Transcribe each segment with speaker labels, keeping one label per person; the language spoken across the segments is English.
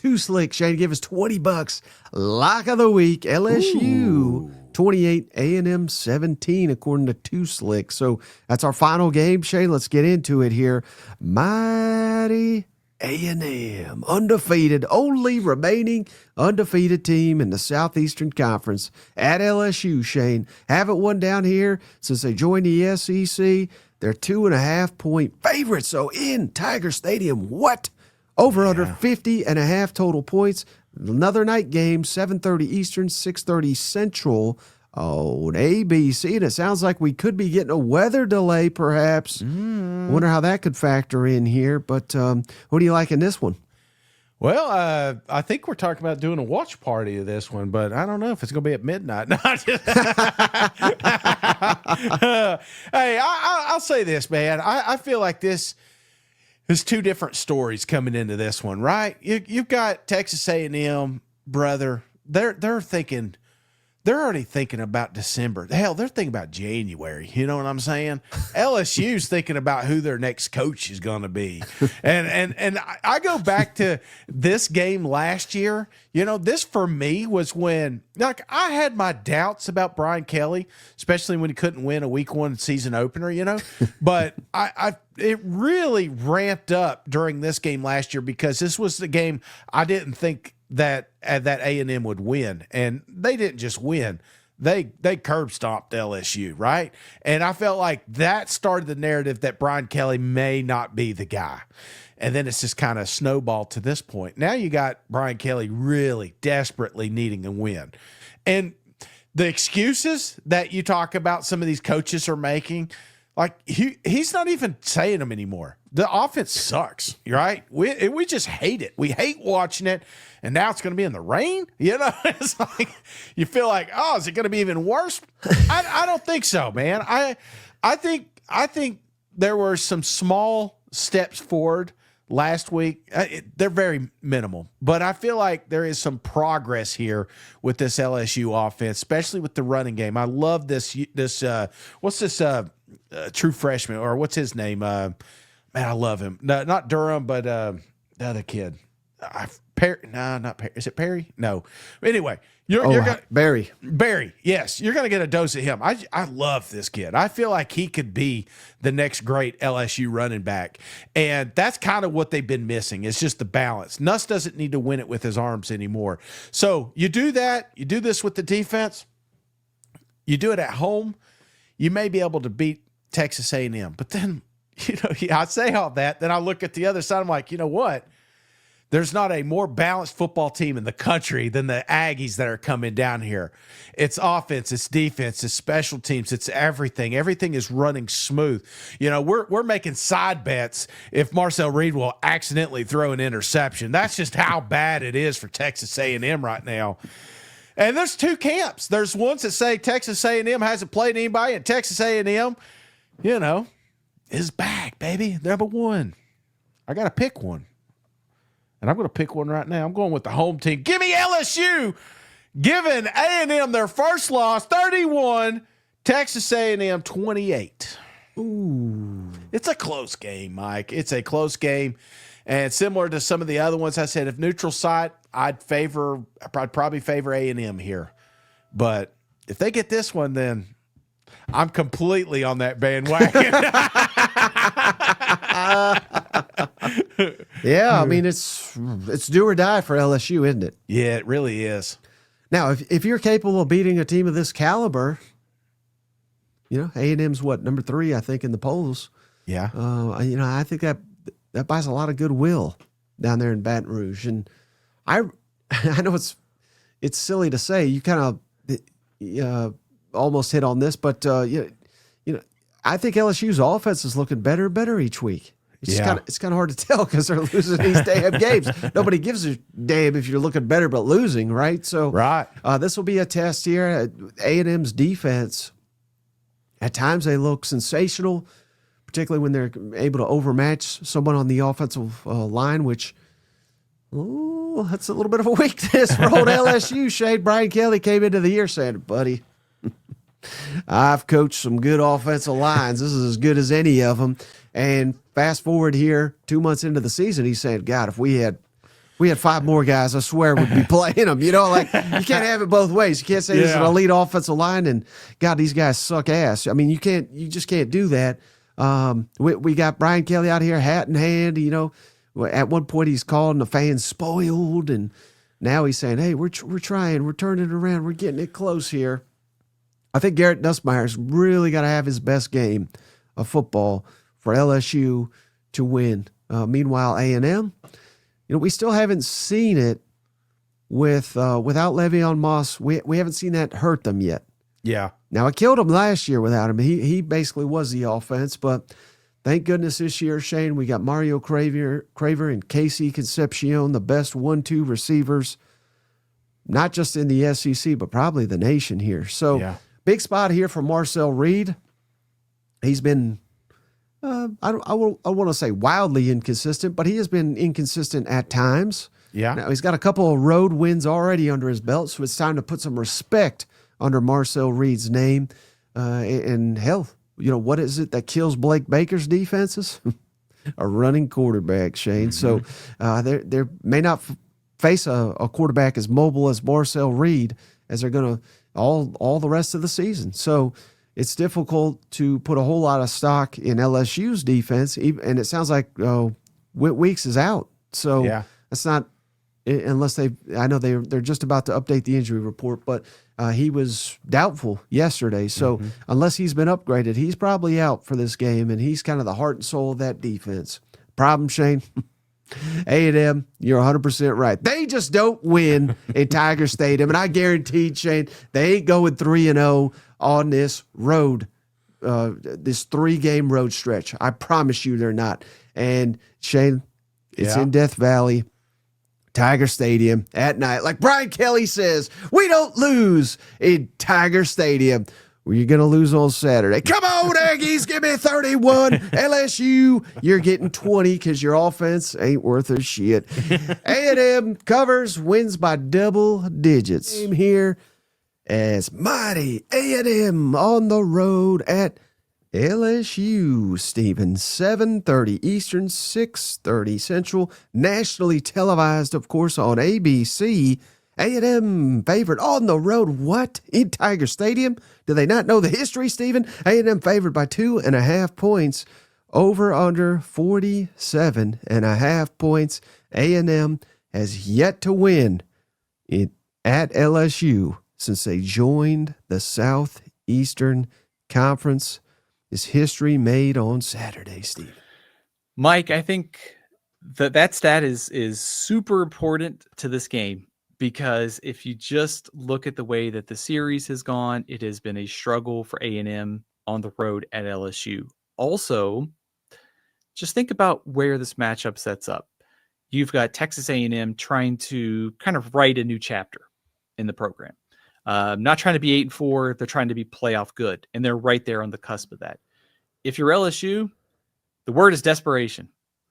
Speaker 1: Too Slick. Shane, give us $20. Lock of the week, LSU 28, A&M 17, according to Too Slick. So that's our final game. Shane, let's get into it here. Mighty A&M, undefeated, only remaining undefeated team in the Southeastern Conference at LSU, Shane. Haven't won down here since they joined the SEC. They're 2.5-point favorites. So in Tiger Stadium, what? Over under 50.5 total points. Another night game, 7:30 Eastern, 6:30 Central on ABC. And it sounds like we could be getting a weather delay, perhaps. Wonder how that could factor in here. But what do you like in this one?
Speaker 2: Well, I think we're talking about doing a watch party of this one, but I don't know if it's going to be at midnight. No, hey, I'll say this, man. I feel like there's two different stories coming into this one, right? You've got Texas A&M, brother. They're already thinking about December. Hell, they're thinking about January. You know what I'm saying? LSU's thinking about who their next coach is going to be. And I go back to this game last year. You know, this for me was when, like, I had my doubts about Brian Kelly, especially when he couldn't win a week 1 season opener, you know. But it really ramped up during this game last year because this was the game I didn't think that A&M would win, and they didn't just win. They curb stomped LSU, right? And I felt like that started the narrative that Brian Kelly may not be the guy. And then it's just kind of snowballed to this point. Now you got Brian Kelly really desperately needing a win. And the excuses that you talk about some of these coaches are making, like he's not even saying them anymore. The offense sucks, right? We just hate it. We hate watching it. And now it's going to be in the rain. You know, it's like you feel like, oh, is it going to be even worse? I don't think so, man. I think there were some small steps forward last week. They're very minimal, but I feel like there is some progress here with this LSU offense, especially with the running game. I love this. What's this? True freshman, or what's his name? Man, I love him. No, not Durham, but the other kid. Not Perry. Is it Perry? No. Anyway, you're gonna
Speaker 1: Barry.
Speaker 2: Yes, you're gonna get a dose of him. I love this kid. I feel like he could be the next great LSU running back, and that's kind of what they've been missing. It's just the balance. Nuss doesn't need to win it with his arms anymore. So you do that. You do this with the defense. You do it at home. You may be able to beat Texas A&M, but then I say all that. Then I look at the other side. I'm like, you know what? There's not a more balanced football team in the country than the Aggies that are coming down here. It's offense, it's defense, it's special teams, it's everything. Everything is running smooth. You know, we're making side bets if Marcel Reed will accidentally throw an interception. That's just how bad it is for Texas A&M right now. And there's two camps. There's ones that say Texas A&M hasn't played anybody, and Texas A&M, you know, is back, baby. Number one. I got to pick one. And I'm going to pick one right now. I'm going with the home team. Give me LSU, giving A&M their first loss, 31, Texas A&M 28.
Speaker 1: Ooh.
Speaker 2: It's a close game, Mike. It's a close game. And similar to some of the other ones I said, if neutral site, I'd probably favor A&M here. But if they get this one, then I'm completely on that bandwagon.
Speaker 1: Yeah, I mean, it's do or die for LSU, isn't it?
Speaker 2: Yeah, it really is.
Speaker 1: Now, if you're capable of beating a team of this caliber, you know, A&M's what, number 3, I think, in the polls.
Speaker 2: Yeah.
Speaker 1: You know, I think that buys a lot of goodwill down there in Baton Rouge. And I know it's silly to say, you kind of almost hit on this, but you know, I think LSU's offense is looking better and better each week. It's kind of hard to tell because they're losing these damn games. Nobody gives a damn if you're looking better but losing, right? So this will be a test here. A&M's defense, at times they look sensational, particularly when they're able to overmatch someone on the offensive line, which, that's a little bit of a weakness for old LSU. Shane, Brian Kelly came into the year saying, buddy, I've coached some good offensive lines. This is as good as any of them. And fast forward here, 2 months into the season, he's saying, God, if we had we had 5 more guys, I swear, would be playing them. You know, like you can't have it both ways. You can't say there's an elite offensive line and God, these guys suck ass. I mean, you just can't do that. We got Brian Kelly out here, hat in hand. You know, at one point he's calling the fans spoiled, and now he's saying, "Hey, we're trying, we're turning it around, we're getting it close here." I think Garrett Nussmeier's really got to have his best game of football for LSU to win. Meanwhile, A&M, you know, we still haven't seen it without Le'Veon Moss. We haven't seen that hurt them yet.
Speaker 2: Yeah.
Speaker 1: Now, it killed him last year without him. He basically was the offense, but thank goodness this year, Shane, we got Mario Craver and Casey Concepcion, the best 1-2 receivers, not just in the SEC, but probably the nation here. So, big spot here for Marcel Reed. He's been, I want to say wildly inconsistent, but he has been inconsistent at times.
Speaker 2: Yeah.
Speaker 1: Now, he's got a couple of road wins already under his belt, so it's time to put some respect under Marcel Reed's name. And hell, you know, what is it that kills Blake Baker's defenses? A running quarterback, Shane. So they may not face a quarterback as mobile as Marcel Reed as they're going to all the rest of the season. So it's difficult to put a whole lot of stock in LSU's defense, and it sounds like Weeks is out. So that's not, unless I know they're just about to update the injury report, but he was doubtful yesterday. So unless he's been upgraded, he's probably out for this game, and he's kind of the heart and soul of that defense. Problem, Shane? A&M, you're 100% right. They just don't win in Tiger Stadium, and I guarantee, Shane, they ain't going 3-0 on this road, this 3-game road stretch. I promise you they're not. And, Shane, it's in Death Valley, Tiger Stadium at night. Like Brian Kelly says, we don't lose in Tiger Stadium. Well, you're going to lose on Saturday. Come on, Aggies, give me 31. LSU, you're getting 20 because your offense ain't worth a shit. A&M covers, wins by double digits. Same here as mighty A&M on the road at LSU, Steven. 7:30 Eastern, 6:30 Central. Nationally televised, of course, on ABC. A&M favored on the road. What? In Tiger Stadium? Do they not know the history, Steven? A&M favored by 2.5 points. Over under 47.5 points. A&M has yet to win at LSU since they joined the Southeastern Conference. Is history made on Saturday, Steve?
Speaker 3: Mike, I think that stat is super important to this game, because if you just look at the way that the series has gone, it has been a struggle for A&M on the road at LSU. Also, just think about where this matchup sets up. You've got Texas A&M trying to kind of write a new chapter in the program. Not trying to be 8-4, they're trying to be playoff good, and they're right there on the cusp of that. If you're LSU, the word is desperation.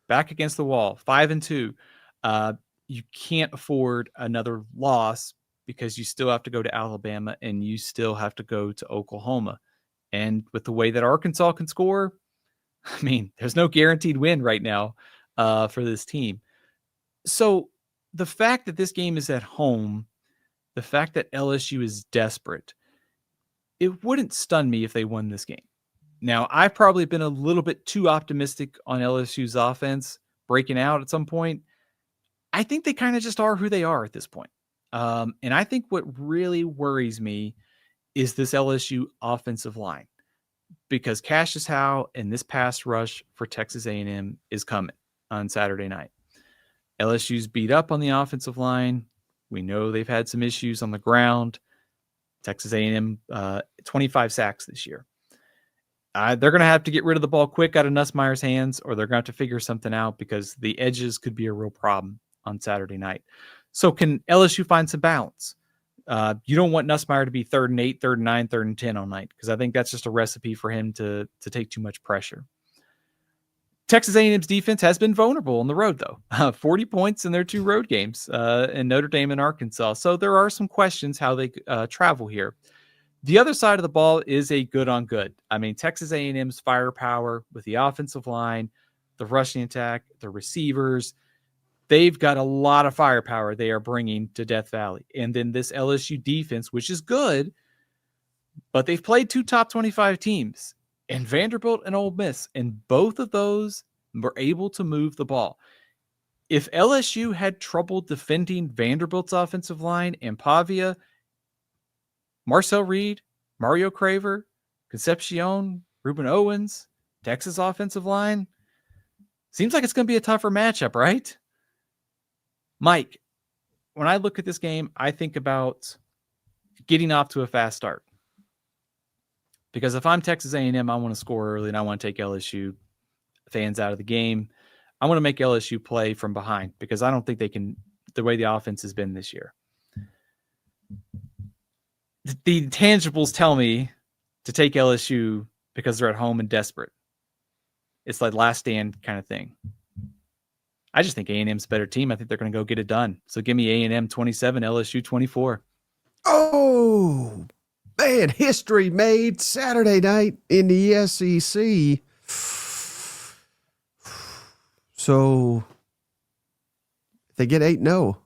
Speaker 3: Back against the wall, 5-2. You can't afford another loss because you still have to go to Alabama and you still have to go to Oklahoma. And with the way that Arkansas can score, I mean, there's no guaranteed win right now for this team. So the fact that this game is at home, the fact that LSU is desperate, it wouldn't stun me if they won this game. Now, I've probably been a little bit too optimistic on LSU's offense breaking out at some point. I think they kind of just are who they are at this point. And I think what really worries me is this LSU offensive line, because Cassius Howe and this pass rush for Texas A&M is coming on Saturday night. LSU's beat up on the offensive line. We know they've had some issues on the ground. Texas A&M, 25 sacks this year. They're going to have to get rid of the ball quick out of Nussmeier's hands, or they're going to have to figure something out, because the edges could be a real problem on Saturday night. So can LSU find some balance? You don't want Nussmeier to be 3rd and 8, 3rd and 9, 3rd and 10 all night, because I think that's just a recipe for him to take too much pressure. Texas A&M's defense has been vulnerable on the road, though. 40 points in their 2 road games in Notre Dame and Arkansas. So there are some questions how they travel here. The other side of the ball is a good on good. I mean, Texas A&M's firepower with the offensive line, the rushing attack, the receivers, they've got a lot of firepower they are bringing to Death Valley. And then this LSU defense, which is good, but they've played 2 top 25 teams, and Vanderbilt and Ole Miss, and both of those were able to move the ball. If LSU had trouble defending Vanderbilt's offensive line and Pavia, Marcel Reed, Mario Craver, Concepcion, Ruben Owens, Texas offensive line, seems like it's going to be a tougher matchup, right? Mike, when I look at this game, I think about getting off to a fast start. Because if I'm Texas A&M, I want to score early and I want to take LSU fans out of the game. I want to make LSU play from behind because I don't think they can, the way the offense has been this year. The tangibles tell me to take LSU because they're at home and desperate. It's like last stand kind of thing. I just think A&M's a better team. I think they're going to go get it done. So give me A&M 27, LSU 24.
Speaker 1: Oh, man, history made Saturday night in the SEC. So if they get 8-0,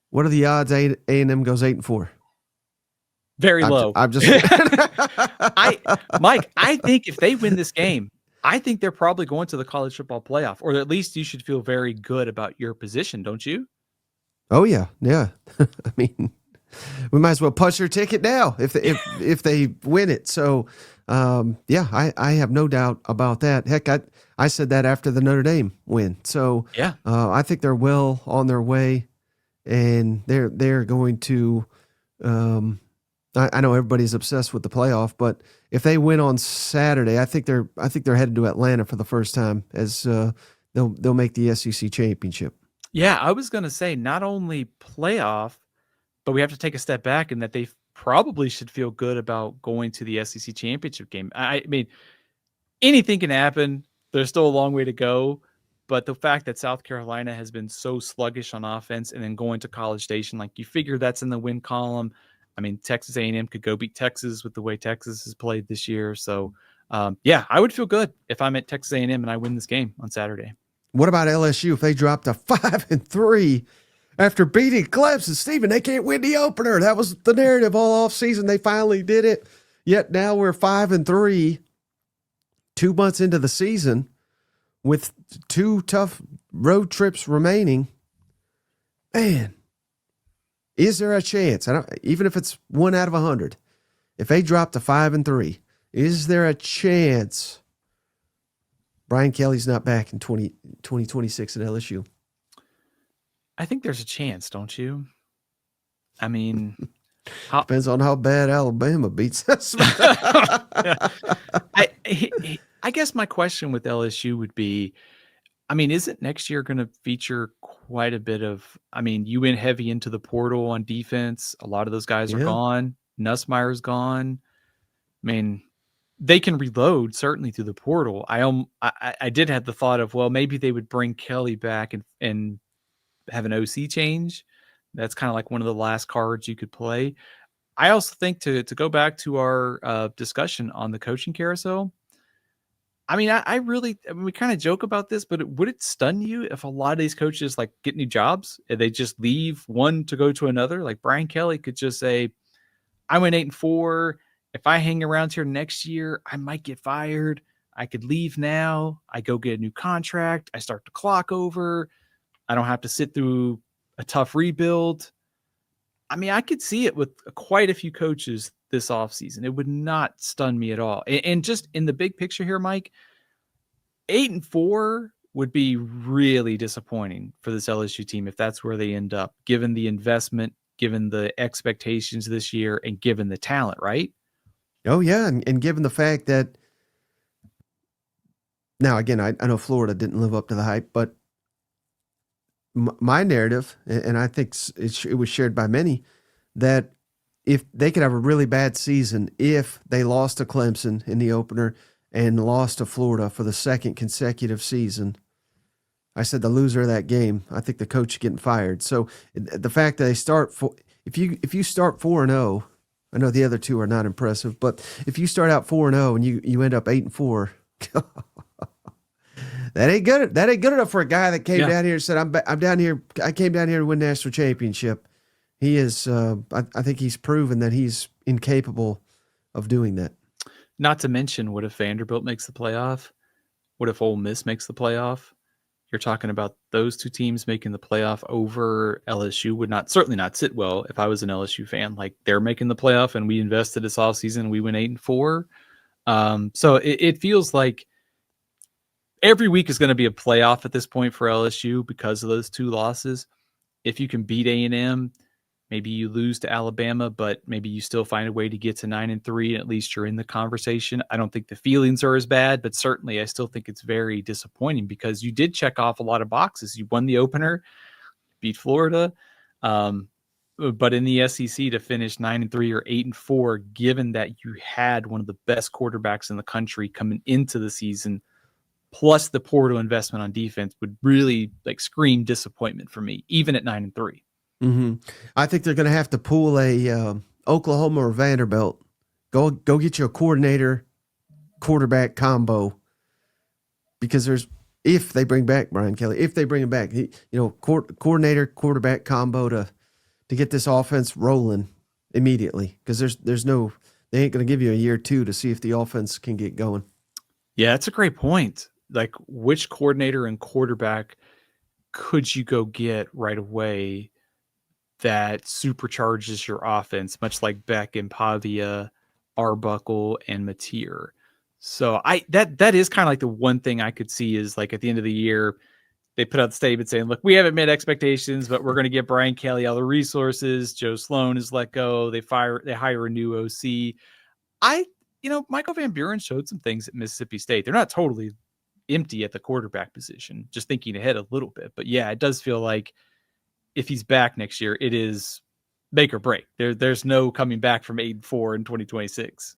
Speaker 1: what are the odds A&M goes 8-4?
Speaker 3: Very low.
Speaker 1: I'm just
Speaker 3: Mike, I think if they win this game, I think they're probably going to the college football playoff, or at least you should feel very good about your position, don't you?
Speaker 1: Oh yeah. Yeah. I mean, we might as well punch your ticket now if they win it. So, yeah, I have no doubt about that. Heck, I said that after the Notre Dame win. So,
Speaker 3: yeah,
Speaker 1: I think they're well on their way, and they're going to. I know everybody's obsessed with the playoff, but if they win on Saturday, I think they're headed to Atlanta for the first time as they'll make the SEC championship.
Speaker 3: Yeah, I was going to say not only playoff, but we have to take a step back in that they probably should feel good about going to the SEC championship game. I mean, anything can happen. There's still a long way to go, but the fact that South Carolina has been so sluggish on offense and then going to College Station, like you figure that's in the win column. I mean, Texas A&M could go beat Texas with the way Texas has played this year. So, yeah, I would feel good if I'm at Texas A&M and I win this game on Saturday.
Speaker 1: What about LSU if they drop to 5-3 after beating Clemson? Steven, they can't win the opener. That was the narrative all offseason. They finally did it. Yet now we're 5-3, 2 months into the season with 2 tough road trips remaining. Man, is there a chance? Even if it's 1 out of 100, if they drop to 5-3, is there a chance Brian Kelly's not back in 2026 at LSU?
Speaker 3: I think there's a chance, don't you? I mean,
Speaker 1: depends on how bad Alabama beats us.
Speaker 3: I guess my question with LSU would be, I mean, isn't next year going to feature quite a bit of, I mean, you went heavy into the portal on defense. A lot of those guys are gone. Nussmeier's gone. I mean, they can reload certainly through the portal. I did have the thought of, well, maybe they would bring Kelly back and have an OC change. That's kind of like one of the last cards you could play. I also think to go back to our discussion on the coaching carousel, I mean, we kind of joke about this, but would it stun you if a lot of these coaches like get new jobs and they just leave one to go to another? Like Brian Kelly could just say, I went 8-4. If I hang around here next year, I might get fired. I could leave now. I go get a new contract. I start the clock over. I don't have to sit through a tough rebuild. I mean, I could see it with quite a few coaches this offseason. It would not stun me at all. And just in the big picture here, Mike, 8-4 would be really disappointing for this LSU team if that's where they end up, given the investment, given the expectations this year, and given the talent, right?
Speaker 1: Oh, yeah, and given the fact that now, again, I know Florida didn't live up to the hype, but my narrative, and I think it was shared by many, that if they could have a really bad season if they lost to Clemson in the opener and lost to Florida for the second consecutive season. I said the loser of that game, I think the coach is getting fired. So the fact that they start if you start 4-0, I know the other two are not impressive, but if you start out 4-0 and you end up 8-4, That ain't good. That ain't good enough for a guy that came
Speaker 3: Yeah.
Speaker 1: down here and said, I'm down here. I came down here to win national championship. He is, I think he's proven that he's incapable of doing that.
Speaker 3: Not to mention, what if Vanderbilt makes the playoff? What if Ole Miss makes the playoff? You're talking about those two teams making the playoff over LSU would certainly not sit well if I was an LSU fan. Like, they're making the playoff and we invested this offseason, we went 8-4. So it feels like every week is going to be a playoff at this point for LSU because of those two losses. If you can beat A&M, maybe you lose to Alabama, but maybe you still find a way to get to 9-3, and at least you're in the conversation. I don't think the feelings are as bad, but certainly I still think it's very disappointing because you did check off a lot of boxes. You won the opener, beat Florida, but in the SEC to finish 9-3 or 8-4, given that you had one of the best quarterbacks in the country coming into the season, plus the portal investment on defense, would really scream disappointment for me, even at 9-3.
Speaker 1: Mm-hmm. I think they're going to have to pull a Oklahoma or Vanderbilt. Go get you a quarterback combo, because if they bring back Brian Kelly, if they bring him back, coordinator quarterback combo to get this offense rolling immediately, because they ain't going to give you a year or two to see if the offense can get going.
Speaker 3: Yeah, that's a great point. Like, which coordinator and quarterback could you go get right away that supercharges your offense, much like Beck and Pavia, Arbuckle, and Mateer? So that is kind of like the one thing I could see is, like, at the end of the year, they put out the statement saying, look, we haven't met expectations, but we're going to get Brian Kelly all the resources. Joe Sloan is let go. They hire a new OC. Michael Van Buren showed some things at Mississippi State. They're not totally empty at the quarterback position, just thinking ahead a little bit. But yeah, it does feel like if he's back next year, it is make or break. There's no coming back from 8-4 in 2026.